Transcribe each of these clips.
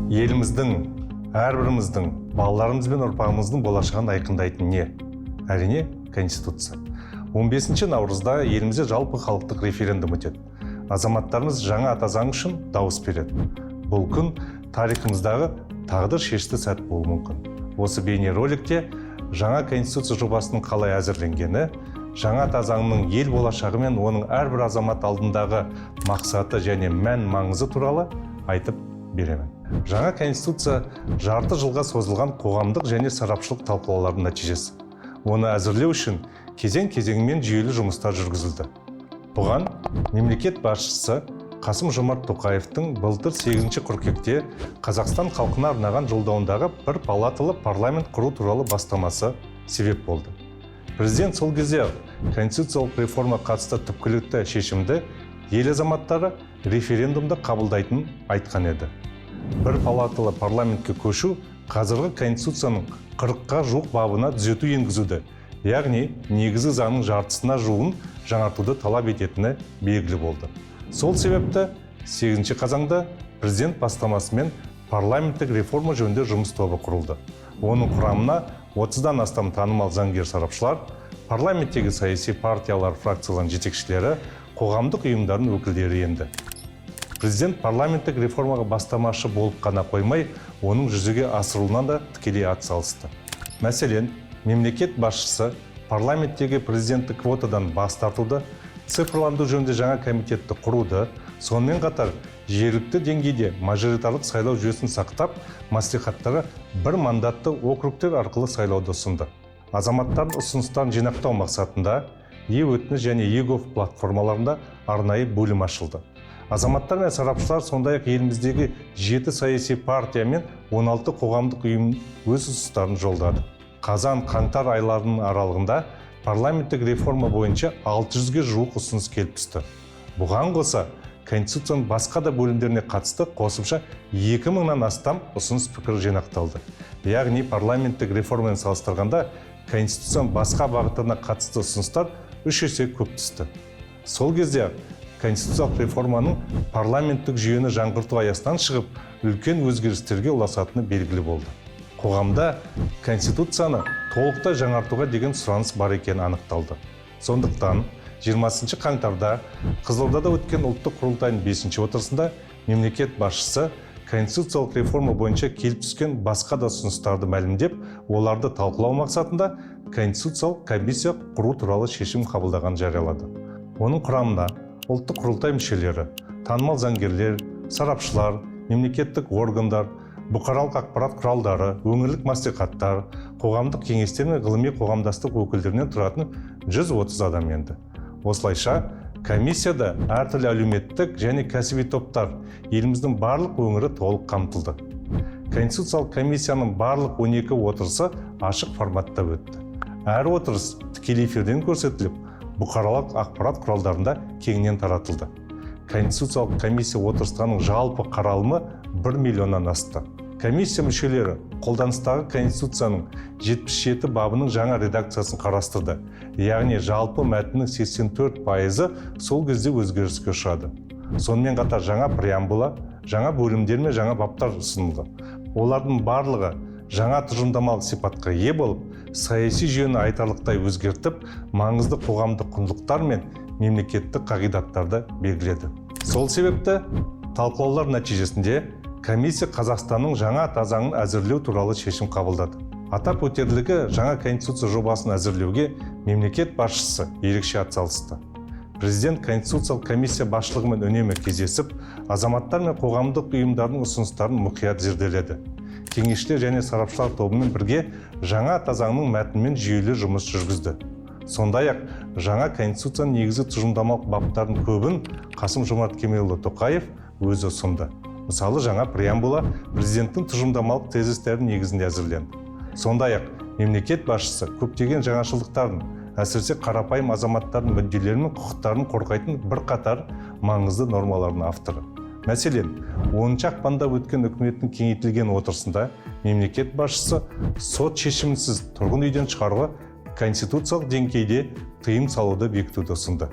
Еліміздің, әрбіріміздің, балаларымыз бен ұрпағымыздың болашағын айқындайтын не? Әрине, Конституция. 15 наурызда елімізде жалпы халықтық референдум өтеді. Азаматтарымыз жаңа ата заң үшін дауыс береді. Бұл күн тарихымыздағы тағдыр шешті сәт болуы мүмкін. Осы бейнероликте жаңа Конституция жобасының қалай әзірленгені, жаңа ата заңның ел болашағы мен оның әрбір азамат алдындағы мақсаты және мән маңызы туралы айтып беремін. Жаңа Конституция жарты жылға созылған қоғамдық және сарапшылық талқылаулардың нәтижесі. Оны әзірлеу үшін кезең-кезеңмен жүйелі жұмыстар жүргізілді. Бұған мемлекет басшысы Қасым-Жомарт Тоқаевтың былтыр 8 қыркүйекте Қазақстан халқына арнаған жолдауындағы бір палаталы парламент құру туралы бастамасы себеп болды. Президент сол кезде конституциялық реформа қатысты түпкілікті шешімді ел азаматтары референдумда қабылдайтынын айтқан еді. Бір палаталы парламентке көшу қазіргі конституцияның 40-қа жуық бабына түзету енгізуді, яғни негізгі заңның жартысына жуығын жаңартуды талап ететіні белгілі болды. Сол себепті 8 қазанда президент бастамасымен парламенттік реформа жөнінде жұмыс тобы құрылды. Оның құрамына 30-дан астам танымал заңгер сарапшылар, парламенттегі саяси партиялар фракцияларының жетекшілері, қоғамдық ұйымдардың өкілдері енді. Президент парламенттік реформаға бастамашы болып қана қоймай, оның жүзеге асырылуына да тікелей атсалысты. Мәселен, мемлекет басшысы парламенттегі президенттік квотадан бас тартуды, цифрландыру жөнінде жаңа комитетті құруды, сонымен қатар жергілікті деңгейде мажоритарлық сайлау жүйесін сақтап, мәслихаттарға бір мандатты округтер арқылы сайлауды ұсынды. Азаматтардың ұсыныстарын жинақтау мақсатында e-өтініш және e-gov платформаларында арнайы бөлім ашылды. Азаматтар мен сарапшылар сондай-ақ еліміздегі 7 саяси партия мен 16 қоғамдық ұйым өз ұсыныстарын жолдады. Қазан-қаңтар айларының аралығында парламенттік реформа бойынша 600-ге жуық ұсыныс келіп түсті. Бұған қоса, Конституцияның басқа да бөлімдеріне қатысты қосымша 2000-нан астам ұсыныс пікір жинақталды. Яғни парламенттік реформамен салыстырғанда Конституцияның басқа бағыттарына қатысты ұсыныстар 3 есе көп түсті. Сол кезде конституциялық реформаның парламенттік жүйені жаңғырту аясынан шығып, үлкен өзгерістерге ұласатыны белгілі болды. Қоғамда Конституцияны толықтай жаңартуға деген сұраныс бар екені анықталды. Сондықтан 20 қаңтарда Қызылордада өткен ұлттық құрылтайының 5-ші отырысында мемлекет басшысы конституциялық реформа бойынша келіп түскен басқа да ұсыныстарды мәлімдеп, оларды талқылау мақсатында конституциялық комиссия құру туралы шешім қабылдаған жариялады. Оның құрамына ұлттық құрылтай мүшелері, танымал заңгерлер, сарапшылар, мемлекеттік органдар, бұқаралық ақпарат құралдары, өңірлік мәслихаттар, қоғамдық кеңестер мен ғылыми қоғамдастық өкілдерінен тұратын 130 адам енді. Осылайша, комиссияда әртүрлі әлеуметтік және кәсіби топтар, еліміздің барлық өңірі толық қамтылды. Конституциялық комиссияның барлық 12 отырысы ашық форматта өтті. Әр отырыс тікелей эфирден көрсетіліп, бұқаралық ақпарат құралдарында кеңінен таратылды. Конституциялық комиссия отырыстарының жалпы қаралымы 1 миллионнан асты. Комиссия мүшелері қолданыстағы Конституцияның 77 бабының жаңа редакциясын қарастырды. Яғни жалпы мәтіннің 84% сол кезде өзгеріске ұшырады. Сонымен қатар жаңа преамбула, жаңа бөлімдер мен жаңа баптар ұсынылды. Олардың барлығы жаңа тұжырымдамалық сипатқа ие болып, саяси жүйені айтарлықтай өзгертіп, маңызды қоғамдық құндылықтар мен мемлекеттік қағидаттарды белгіледі. Сол себепті талқылаулар нәтижесінде комиссия Қазақстанның жаңа ата заңын әзірлеу туралы шешім қабылдады. Атап өтерлігі, жаңа конституция жобасын әзірлеуге мемлекет басшысы ерекше атсалысты. Президент конституциялық комиссия басшылығымен үнемі кездесіп, азаматтар мен қоғамдық ұйымдардың ұсыныстарын мұқият зерделеді. Кеңесшілер және сарапшылар тобымен бірге жаңа ата заңның мәтінімен жүйелі жұмыс жүргізді. Сондай-ақ жаңа конституцияның негізгі тұжырымдамалық баптардың көбін Қасым-Жомарт Кемелұлы Тоқаев өзі ұсынды. Мысалы, жаңа преамбула президенттің тұжырымдамалық тезистерінің негізінде әзірленді. Сондай-ақ мемлекет басшысы көптеген жаңашылдықтарын, әсіресе қарапайым азаматтардың мүдделері мен құқықтарын қорғайтын бірқатар маңызды нормалардың авторы. Мәселен, 10 ақпанда өткен үкіметтің кеңейтілген отырысында мемлекет басшысы сот шешімінсіз тұрғын үйден шығаруға конституциялық деңгейде тыйым салуды бекітуді ұсынды.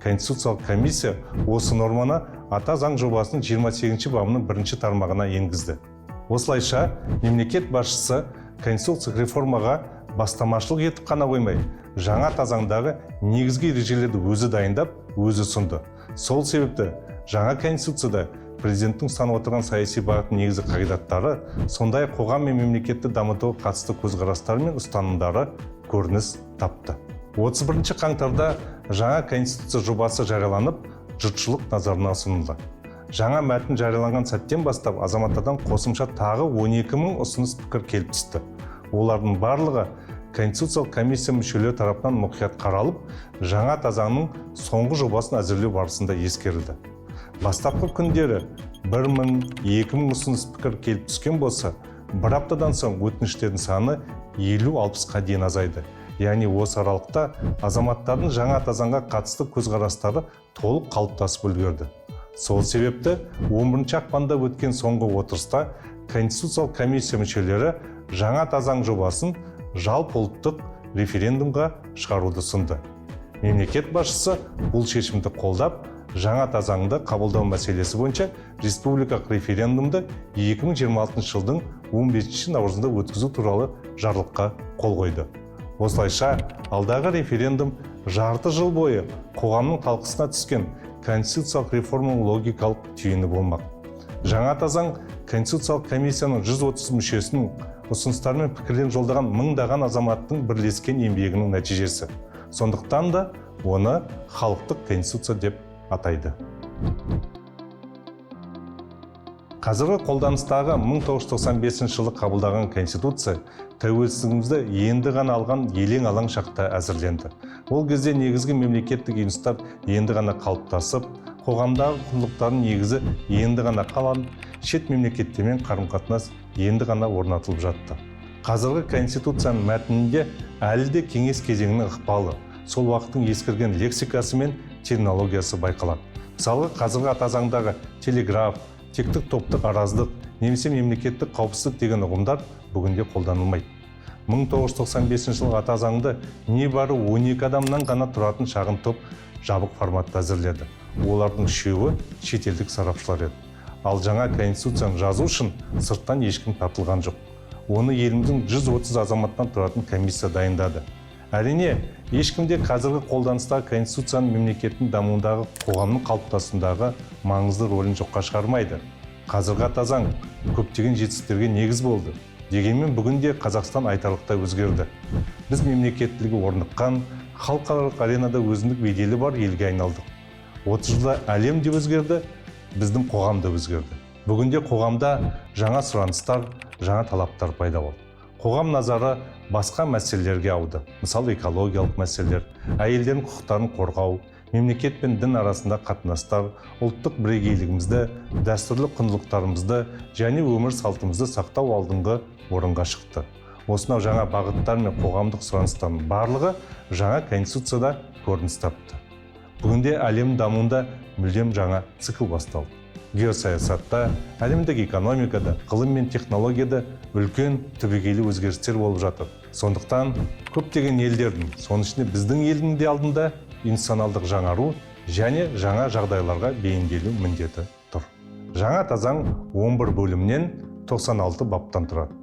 Конституциялық комиссия осы норманы ата заң жобасының 28 бабының 1 тармағына енгізді. Осылайша мемлекет басшысы конституциялық реформаға бастамашылық етіп қана қоймай, жаңа тазаңдағы негізгі ережелерді өзі дайындап, өзі ұсынды. Сол себепті жаңа конституцияда президенттің ұстанып отырған саяси бағыттың негізгі қағидаттары, сондай қоғам мен мемлекетті дамытуға қатысты көзқарастары мен ұстанымдары көрініс тапты. 31 қаңтарда жаңа конституция жобасы жарияланып, жұртшылық назарына ұсынылды. Жаңа мәтін жарияланған сәттен бастап азаматтардан қосымша тағы 12 000 ұсыныс пікір келіп түсті. Олардың барлығы Конституциялық комиссия мүшелері тарапынан мұқият қаралып, жаңа тазаңның соңғы жобасын әзірлеу барысында ескерілді. Бастапқы күндері 1 000, 2 000 ұсыныс пікір келіп түскен болса, бір аптадан соң өтініштердің саны 50-60-қа дейін азайды. Яғни осы аралықта азаматтардың жаңа тазаңға қатысты көзқарастары толық қалыптасып үлгерді. Сол себепті 11 ақпанда өткен соңғы отырыста Конституциялық комиссия мүшелері жаңа тазаң жобасын жалпы ұлттық референдумға шығаруды ұсынды. Мемлекет басшысы бұл шешімді қолдап, жаңа тазаңды қабылдау мәселесі бойынша республикалық референдумды 2026 жылдың 15 наурызында өткізу туралы жарлыққа қол қойды. Осылайша алдағы референдум жарты жыл бойы қоғамның талқысына түскен конституциялық реформаның логикалық түйіні болмақ. Жаңа тазаң Конституциялық комиссияның 130 мүшесінің ұсыныстары мен пікірлерін жолдаған мыңдаған азаматтың бірлескен еңбегінің нәтижесі. Сондықтан да оны халықтық конституция деп атайды. Қазіргі қолданыстағы 1995 жылы қабылдаған конституция тәуелсіздігімізді енді ғана алған елең алаң шақта әзірленді. Ол кезде негізгі мемлекеттік институттар енді ғана қалыптасып, қоғамдағы құндылықтардың негізі енді ғана қаланып, шет мемлекеттермен қарым-қатынас енді ғана орнатылып жатты. Қазіргі конституцияның мәтінінде әлі де кеңес кезеңінің ықпалы, сол уақыттың ескірген лексикасы мен терминологиясы байқалады. Мысалға, қазіргі атазаңдағы телеграф, тектік топтық араздық, немесе мемлекеттік қауіпсіздік деген ұғымдар бүгінде қолданылмайды. 1995 жылғы атазаңды небары 12 адамнан ғана тұратын шағын топ жабық форматта әзірледі. Олардың үшеуі шетелдік сарапшылар еді. Ал жаңа конституцияны жазу үшін сырттан ешкім тартылған жоқ. Оны еліміздің 130 азаматтан тұратын комиссия дайындады. Әрине, ешкімде қазіргі қолданыстағы конституцияның мемлекеттің дамуындағы қоғамның қалыптасуындағы маңызды рөлін жоққа шығармайды. Қазіргі атазаң көптеген жетістіктерге негіз болды. Дегенмен бүгінде Қазақстан айтарлықтай өзгерді. Біз мемлекеттілігі орныққан, халықаралық аренада өзіндік беделі бар елге айналдық. 30 жылда әлем де өзгерді, біздің қоғам да өзгерді. Бүгінде қоғамда жаңа сұраныстар, жаңа талаптар пайда болды. Қоғам назары басқа мәселелерге ауды. Мысалы, экологиялық мәселелер, әйелдердің құқықтарын қорғау, мемлекет пен дін арасында қатынастар, ұлттық бірегейлігімізді, дәстүрлі құндылықтарымызды және өмір салтымызды сақтау алдыңғы орынға шықты. Осынау жаңа бағыттар мен қоғамдық сұраныстардың барлығы жаңа конституцияда көрініс тапты. Бүгінде әлем дамуында мүлдем жаңа цикл басталды. Геосаясатта, әлемдік экономикада, ғылым мен технологияда үлкен түбегейлі өзгерістер болып жатыр. Сондықтан көптеген елдердің, соның ішінде біздің елдің де алдында институционалдық жаңару және жаңа жағдайларға бейімделу міндеті тұр. Жаңа тазаң 11 бөлімнен 96 баптан тұрады.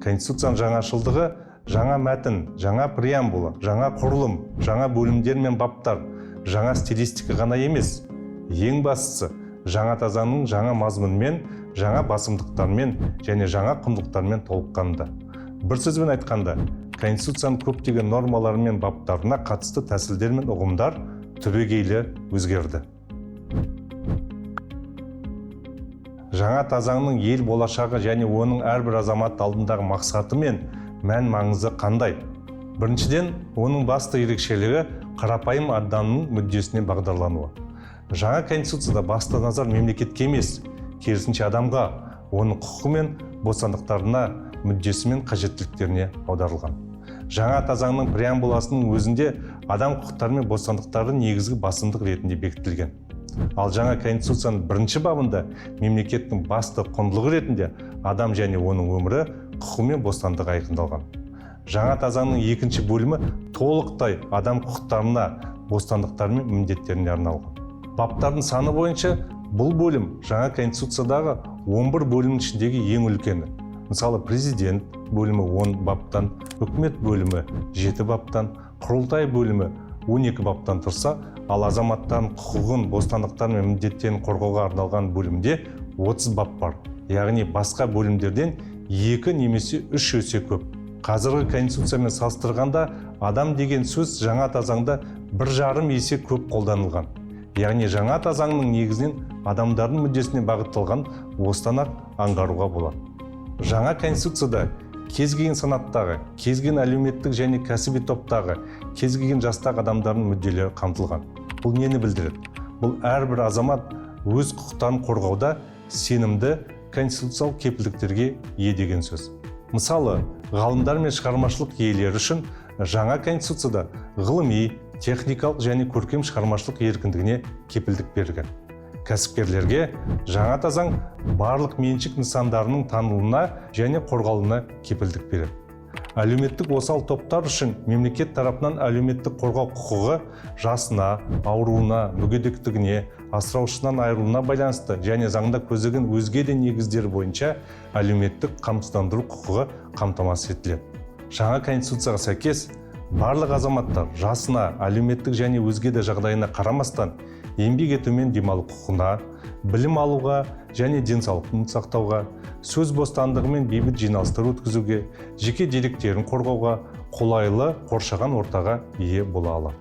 Конституцияның жаңашылдығы жаңа мәтін, жаңа преамбула, жаңа құрылым, жаңа бөлімдер мен баптар, жаңа стилистика ғана емес. Ең бастысы, жаңа тазаңның жаңа мазмұнымен, жаңа басымдықтармен және жаңа құндылықтармен толыққанды. Бір сөзбен айтқанда, Конституцияның көптеген нормалары мен баптарына қатысты тәсілдер мен ұғымдар түбегейлі өзгерді. Жаңа тазаңның ел болашағы және оның әрбір азамат алдындағы мақсаты мен мән маңызы қандай? Біріншіден, оның басты ерекшелігі қарапайым адамның мүддесіне бағдарлануы. Жаңа конституцияда басты назар мемлекетке емес, керісінше адамға, оның құқығы мен бостандықтарына, мүддесі мен қажеттіліктеріне аударылған. Жаңа тазаңның преамбуласының өзінде адам құқықтары мен бостандықтары негізгі басымдық ретінде бекітілген. Ал жаңа конституцияның бірінші бабында мемлекеттің басты құндылығы ретінде адам және оның өмірі, құқығы мен бостандығы айқындалған. Жаңа тазаңның екінші бөлімі толықтай адам құқықтарына, бостандықтары мен міндеттеріне арналған. Баптардың саны бойынша Бұл бөлім жаңа конституциядағы 11 бөлімнің ішіндегі ең үлкені. Мысалы, президент бөлімі 10 баптан, үкімет бөлімі 7 баптан, құрылтай бөлімі 12 баптан тұрса, ал азаматтардың құқығын, бостандықтары мен міндеттерін қорғауға арналған бөлімде 30 бап бар. Яғни басқа бөлімдерден 2 немесе 3 есе көп. Қазіргі конституциямен салыстырғанда адам деген сөз жаңа заңда 1,5 есе көп қолданылған. Яғни жаңа заңның негізінен адамдардың мүддесіне бағытталған осыдан-ақ аңғаруға болады. Жаңа конституцияда кез келген санаттағы, кез келген әлеуметтік және кәсіби топтағы, кез келген жастағы адамдардың мүдделері қамтылған. Бұл нені білдіреді? Бұл әрбір азамат өз құқықтарын қорғауда сенімді конституциялық кепілдіктерге ие деген сөз. Мысалы, ғалымдар мен шығармашылық иелері үшін жаңа конституцияда ғылыми, техникалық және көркем шығармашылық еркіндігіне кепілдік берілген. Кәсіпкерлерге жаңа заң барлық меншік нысандарының танылуына және қорғалуына кепілдік береді. Әлеуметтік осал топтар үшін мемлекет тарапынан әлеуметтік қорғау құқығы жасына, ауруына, мүгедектігіне, асыраушысынан айырылуына байланысты және заңда көзделген өзге де негіздер бойынша әлеуметтік қамсыздандыру құқығы қамтамасыз етіледі. Жаңа конституцияға сәйкес барлық азаматтар жасына, әлеуметтік және өзге де жағдайына қарамастан еңбек етумен демалу құқығына, білім алуға және денсаулығын сақтауға, сөз бостандығы мен бейбіт жиналыстар өткізуге, жеке деректерін қорғауға, қолайлы қоршаған ортаға ие бола алады.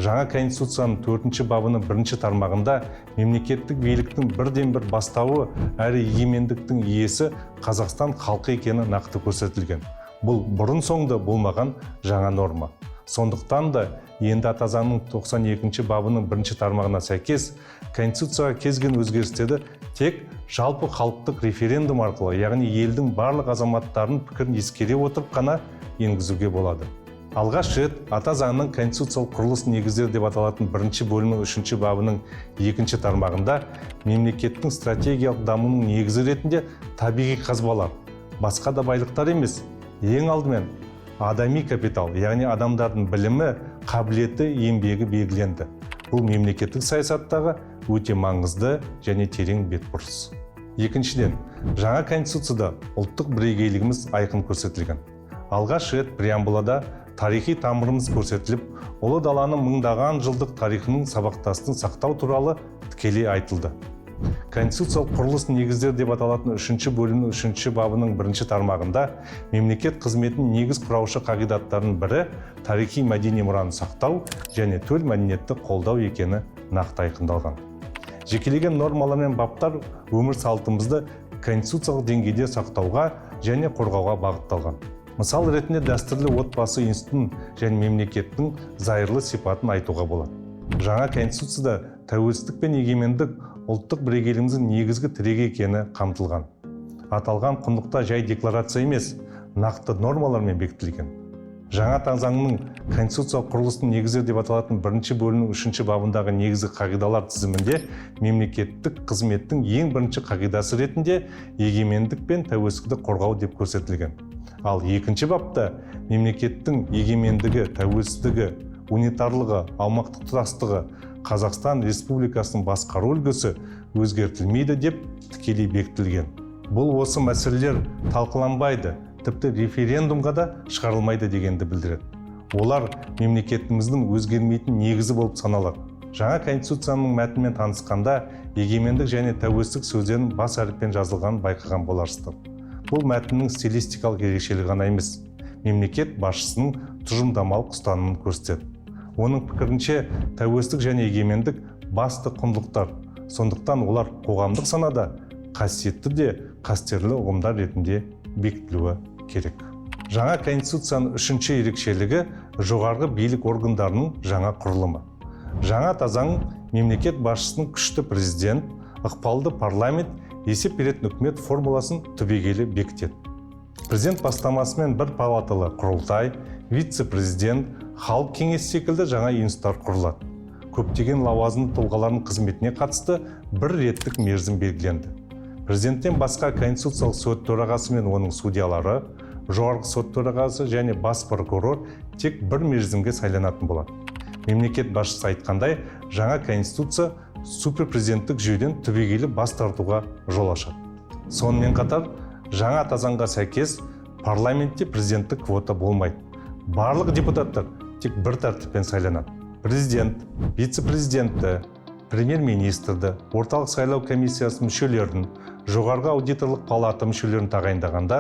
Жаңа конституцияның 4 бабының 1 тармағында мемлекеттік биліктің бірден-бір бастауы әрі егемендіктің иесі Қазақстан халқы екені нақты көрсетілген. Бұл бұрын-соңды болмаған жаңа норма. Сондықтан да енді ата заңның 92 бабының 1 тармағына сәйкес конституцияға кезген өзгерістерді тек жалпы халықтық референдум арқылы, яғни елдің барлық азаматтарының пікірін ескере отырып қана енгізуге болады. Алғаш рет ата заңның конституциялық құрылыс негіздері деп аталатын 1 бөлімнің 3 бабының 2 тармағында мемлекеттің стратегиялық дамуының негізі ретінде табиғи қазбалар, басқа да байлықтар емес, ең алдымен адами капитал, яғни адамдардың білімі, қабілеті, еңбегі белгіленді. Бұл мемлекеттік саясаттағы өте маңызды және терең бетбұрыс. Екіншіден, жаңа конституцияда ұлттық бірегейлігіміз айқын көрсетілген. Алғаш рет преамбулада тарихи тамырымыз көрсетіліп, ұлы даланың мыңдаған жылдық тарихының сабақтастығын сақтау туралы тікелей айтылды. Конституциялық құрылыс негіздері деп аталатын 3 бөлімнің 3 бабының 1 тармағында мемлекет қызметінің негіз құраушы қағидаттарының бірі тарихи мәдени мұраны сақтау және төл мәдениетті қолдау екені нақты айқындалған. Жекелеген нормалар мен баптар өмір салтымызды конституциялық деңгейде сақтауға және қорғауға бағытталған. Мысал ретінде дәстүрлі отбасы институтын және мемлекеттің зайырлы сипатын айтуға болады. Жаңа конституцияда тәуелсіздік пен егемендік ұлттық бірегейлігіміздің негізгі тірегі екені қамтылған. Аталған құндылықта жай декларация емес, нақты нормалармен бекітілген. Жаңа заңның конституциялық құрылыстың негіздері деп аталатын 1 бөлімнің 3 бабындағы негізгі қағидалар тізімінде мемлекеттік қызметтің ең бірінші қағидасы ретінде егемендік пен тәуелсіздікті қорғау деп көрсетілген. Ал 2 бапта мемлекеттің егемендігі, тәуелсіздігі, унитарлығы, аумақтық тұтастығы, Қазақстан Республикасының басқару үлгісі өзгертілмейді деп тікелей бекітілген. Бұл осы мәселелер талқыланбайды, тіпті референдумға да шығарылмайды дегенді білдіреді. Олар мемлекетіміздің өзгермейтін негізі болып саналады. Жаңа конституцияның мәтінімен танысқанда егемендік және тәуелсіздік сөздерін бас әріппен жазылғанын байқаған боларсыздар. Бұл мәтіннің стилистикалық ерекшелігі ғана емес, мемлекет басшысының тұжырымдамалық ұстанымын көрсетеді. Оның пікірінше тәуелсіздік және егемендік басты құндылықтар, сондықтан олар қоғамдық санада қасиетті де қастерлі ұғымдар ретінде бекітілуі керек. Жаңа конституцияның 3 ерекшелігі жоғарғы билік органдарының жаңа құрылымы. Жаңа заң мемлекет басшысының күшті президент, ықпалды парламент, есеп беретін үкімет формуласын түбегейлі бекітеді. Президент бастамасымен бір палаталы құрылтай, вице-президент, халық кеңесі секілді жаңа институттар құрылады. Көптеген лауазымды тұлғалардың қызметіне қатысты бір реттік мерзім белгіленді. Президенттен басқа Конституциялық сот төрағасы мен оның судьялары, жоғарғы сот төрағасы және бас прокурор тек бір мерзімге сайланатын болады. Мемлекет басшысы айтқандай, жаңа Конституция суперпрезиденттік жүйеден түбегейлі бас тартуға жол ашады. Сонымен қатар, жаңа заңға сәйкес парламентте президенттік квота болмайды. Барлық депутаттар тек бір тәртіппен сайланады. Президент, вице-президентті, премьер-министрді, орталық сайлау комиссиясы мүшелерін, жоғарғы аудиторлық палата мүшелерін тағайындағанда,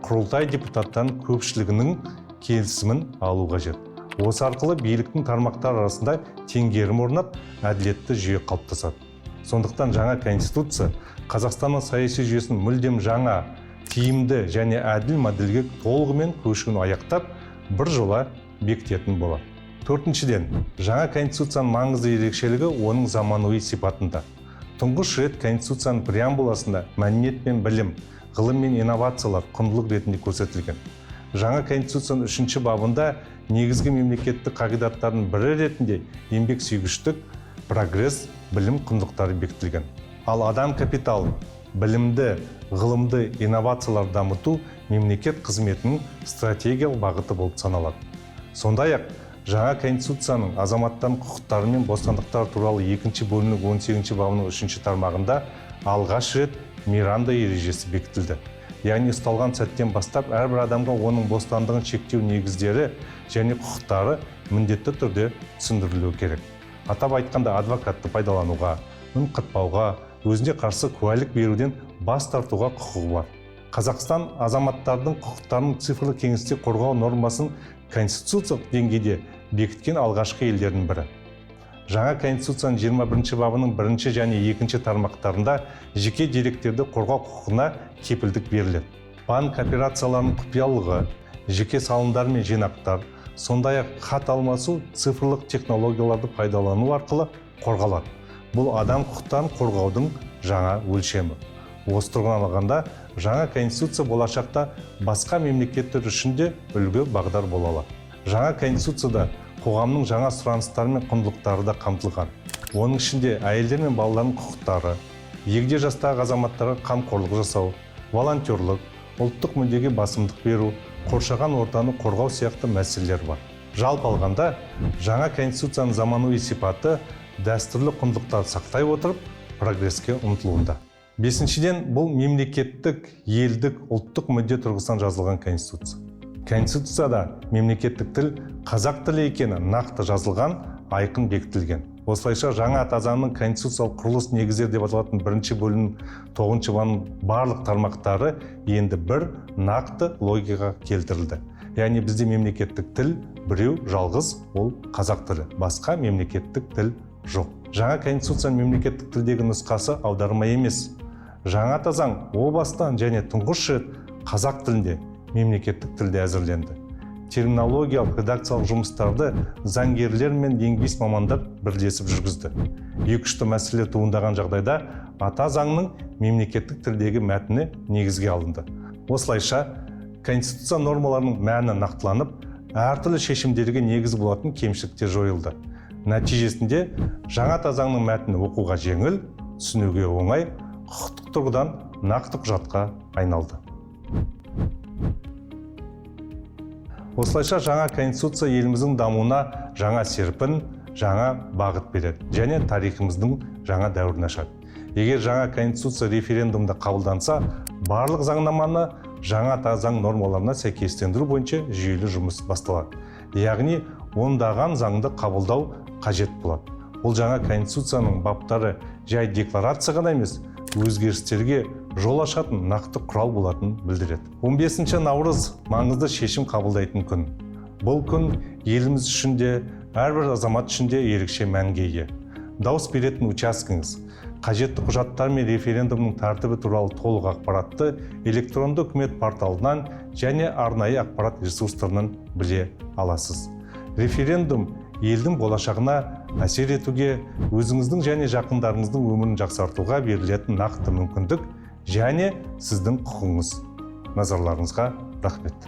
құрылтай депутаттан көпшілігінің келісімін алу қажет. Осы арқылы биліктің тармақтары арасында теңгерім орнап, әділетті жүйе қалыптасады. Сондықтан жаңа конституция Қазақстанның саяси жүйесін мүлдем жаңа, тиімді және әділ модельге толығымен көшуін аяқтап, бір жола бекітетін болады. Төртіншіден, жаңа конституцияның маңызды ерекшелігі оның заманауи сипатында. Тұңғыш рет конституцияның преамбуласында мәдениет пен білім, ғылым мен инновациялар құндылық ретінде көрсетілген. Жаңа конституцияның 3-ші бабында негізгі мемлекеттік қағидаттардың бірі ретінде еңбексүйгіштік, прогресс, білім құндылықтары бекітілген. Ал адам капиталын, білімді, ғылымды, инновациялар дамыту мемлекет қызметінің стратегиялық бағыты болып саналады. Сондай-ақ, жаңа конституцияның азаматтардың құқықтары мен бостандықтары туралы 2-ші бөлімнің 18-ші бабының 3-ші тармағында алғаш рет Миранда ережесі бекітілді. Яғни ұсталған сәттен бастап әрбір адамға оның бостандығын шектеу негіздері және құқықтары міндетті түрде түсіндірілуі керек. Атап айтқанда, адвокатты пайдалануға, үн қатпауға, өзіне қарсы куәлік беруден бас тартуға құқығы бар. Қазақстан азаматтардың құқықтарын цифрлы кеңістікте қорғау нормасын конституциялық деңгейде бекіткен алғашқы елдердің бірі. Жаңа конституцияның 21-ші бабының 1-ші және 2-ші тармақтарында жеке деректерді қорғау құқығына кепілдік беріледі. Банк операцияларының құпиялылығы, жеке салымдар мен жинақтар, сондай-ақ хат алмасу цифрлық технологияларды пайдалану арқылы қорғалады. Бұл адам құқықтарын қорғаудың жаңа өлшемі. Осы тұрғыдан алғанда, жаңа конституция болашақта басқа мемлекеттер үшін де үлгі бағдар бола алады. Жаңа конституцияда қоғамның жаңа сұраныстары мен құндылықтары да қамтылған. Оның ішінде әйелдер мен балалардың құқықтары, егде жастағы азаматтарға қамқорлық жасау, волонтерлік, ұлттық мүддеге басымдық беру, қоршаған ортаны қорғау сияқты мәселелер бар. Жалпы алғанда, жаңа конституцияның заманауи сипаты дәстүрлі құндылықтарды сақтай отырып, прогреске ұмтылуында. Бесіншіден, бұл мемлекеттік, елдік, ұлттық мүдде тұрғысынан жазылған конституция. Конституцияда мемлекеттік тіл қазақ тілі екені нақты жазылған, айқын бекітілген. Осылайша жаңа заңның конституциялық құрылыс негіздері деп аталатын 1-ші бөлімнің 9-ші бабының барлық тармақтары енді бір нақты логикаға келтірілді. Яғни бізде мемлекеттік тіл біреу жалғыз, ол қазақ тілі. Басқа мемлекеттік тіл жоқ. Жаңа конституцияның мемлекеттік тілдегі нұсқасы аударма емес. Жаңа заң о бастан және тұңғыш рет қазақ тілінде, мемлекеттік тілде әзірленді. Терминологиялық, редакциялық жұмыстарды заңгерлер мен лингвист мамандар бірлесіп жүргізді. Екінші мәселе туындаған жағдайда ата заңның мемлекеттік тілдегі мәтіні негізге алынды. Осылайша, конституция нормаларының мәні нақтыланып, әртүрлі шешімдерге негіз болатын кемшіліктер жойылды. Нәтижесінде жаңа заңның мәтіні оқуға жеңіл, түсінуге оңай, құқықтық тұрғыдан нақты құжатқа айналды. Осылайша жаңа конституция еліміздің дамуына жаңа серпін, жаңа бағыт береді және тарихымыздың жаңа дәуірін ашады. Егер жаңа конституция референдумда қабылданса, барлық заңнаманы жаңа заң нормаларына сәйкестендіру бойынша жүйелі жұмыс басталады. Яғни, ондаған заңды қабылдау қажет болады. Бұл жаңа конституцияның баптары жай декларация ғана емес, өзгерістерге жол ашатын нақты құрал болатынын білдіреді. 15 наурыз маңызды шешім қабылдайтын күн. Бұл күн еліміз үшін де, әрбір азамат үшін де ерекше мәнге ие. Дауыс беретін учаскеңіз, қажетті құжаттар мен референдумның тәртібі туралы толық ақпаратты электронды үкімет порталынан және арнайы ақпарат ресурстарынан біле аласыз. Референдум елдің болашағына әсер етуге, өзіңіздің және жақындарыңыздың өмірін жақсартуға берілетін нақты мүмкіндік және сіздің құқыңыз. Назарларыңызға рахмет.